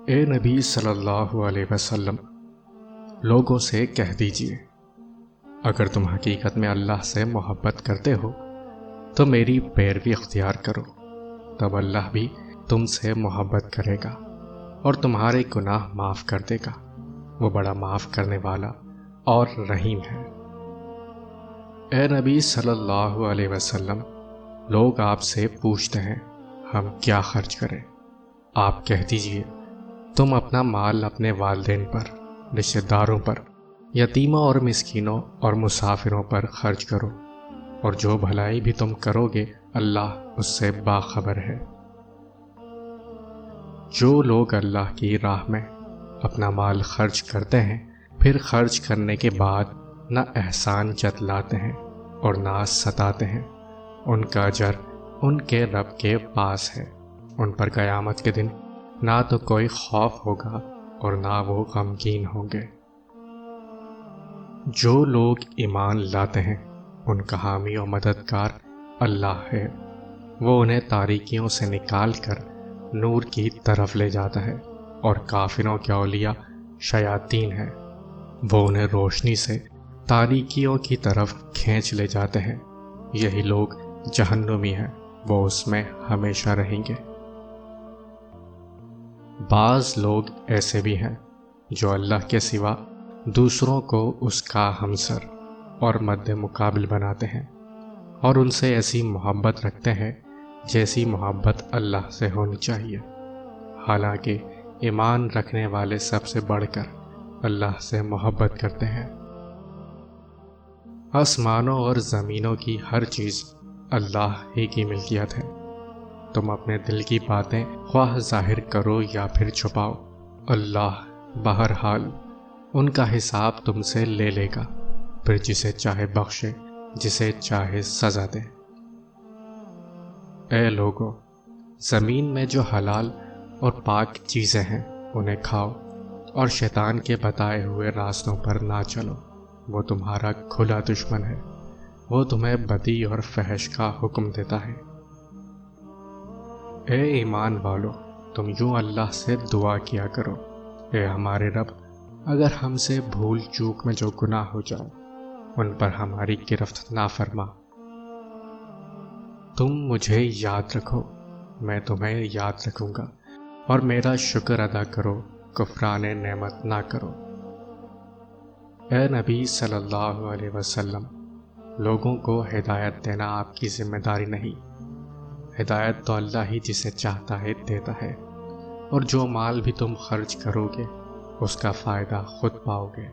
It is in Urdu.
اے نبی صلی اللہ علیہ وسلم، لوگوں سے کہہ دیجئے، اگر تم حقیقت میں اللہ سے محبت کرتے ہو تو میری پیروی اختیار کرو، تب اللہ بھی تم سے محبت کرے گا اور تمہارے گناہ معاف کر دے گا۔ وہ بڑا معاف کرنے والا اور رحیم ہے۔ اے نبی صلی اللہ علیہ وسلم، لوگ آپ سے پوچھتے ہیں ہم کیا خرچ کریں؟ آپ کہہ دیجئے، تم اپنا مال اپنے والدین پر، رشتہ داروں پر، یتیموں اور مسکینوں اور مسافروں پر خرچ کرو، اور جو بھلائی بھی تم کرو گے اللہ اس سے باخبر ہے۔ جو لوگ اللہ کی راہ میں اپنا مال خرچ کرتے ہیں پھر خرچ کرنے کے بعد نہ احسان جتلاتے ہیں اور نہ ستاتے ہیں، ان کا اجر ان کے رب کے پاس ہے۔ ان پر قیامت کے دن نہ تو کوئی خوف ہوگا اور نہ وہ غمگین ہوں گے۔ جو لوگ ایمان لاتے ہیں ان کا حامی و مددگار اللہ ہے، وہ انہیں تاریکیوں سے نکال کر نور کی طرف لے جاتا ہے، اور کافروں کے اولیاء شیاطین ہیں، وہ انہیں روشنی سے تاریکیوں کی طرف کھینچ لے جاتے ہیں۔ یہی لوگ جہنمی ہیں، وہ اس میں ہمیشہ رہیں گے۔ بعض لوگ ایسے بھی ہیں جو اللہ کے سوا دوسروں کو اس کا ہمسر اور مد مقابل بناتے ہیں، اور ان سے ایسی محبت رکھتے ہیں جیسی محبت اللہ سے ہونی چاہیے، حالانکہ ایمان رکھنے والے سب سے بڑھ کر اللہ سے محبت کرتے ہیں۔ آسمانوں اور زمینوں کی ہر چیز اللہ ہی کی ملکیت ہے۔ تم اپنے دل کی باتیں خواہ ظاہر کرو یا پھر چھپاؤ، اللہ بہرحال ان کا حساب تم سے لے لے گا، پھر جسے چاہے بخشے، جسے چاہے سزا دے۔ اے لوگو، زمین میں جو حلال اور پاک چیزیں ہیں انہیں کھاؤ، اور شیطان کے بتائے ہوئے راستوں پر نہ چلو، وہ تمہارا کھلا دشمن ہے، وہ تمہیں بدی اور فحش کا حکم دیتا ہے۔ اے ایمان والو، تم یوں اللہ سے دعا کیا کرو، اے ہمارے رب، اگر ہم سے بھول چوک میں جو گناہ ہو جائے ان پر ہماری گرفت نہ فرما۔ تم مجھے یاد رکھو، میں تمہیں یاد رکھوں گا، اور میرا شکر ادا کرو، کفران نعمت نہ کرو۔ اے نبی صلی اللہ علیہ وسلم، لوگوں کو ہدایت دینا آپ کی ذمہ داری نہیں، ہدایت تو اللہ ہی جسے چاہتا ہے دیتا ہے، اور جو مال بھی تم خرچ کرو گے اس کا فائدہ خود پاؤ گے۔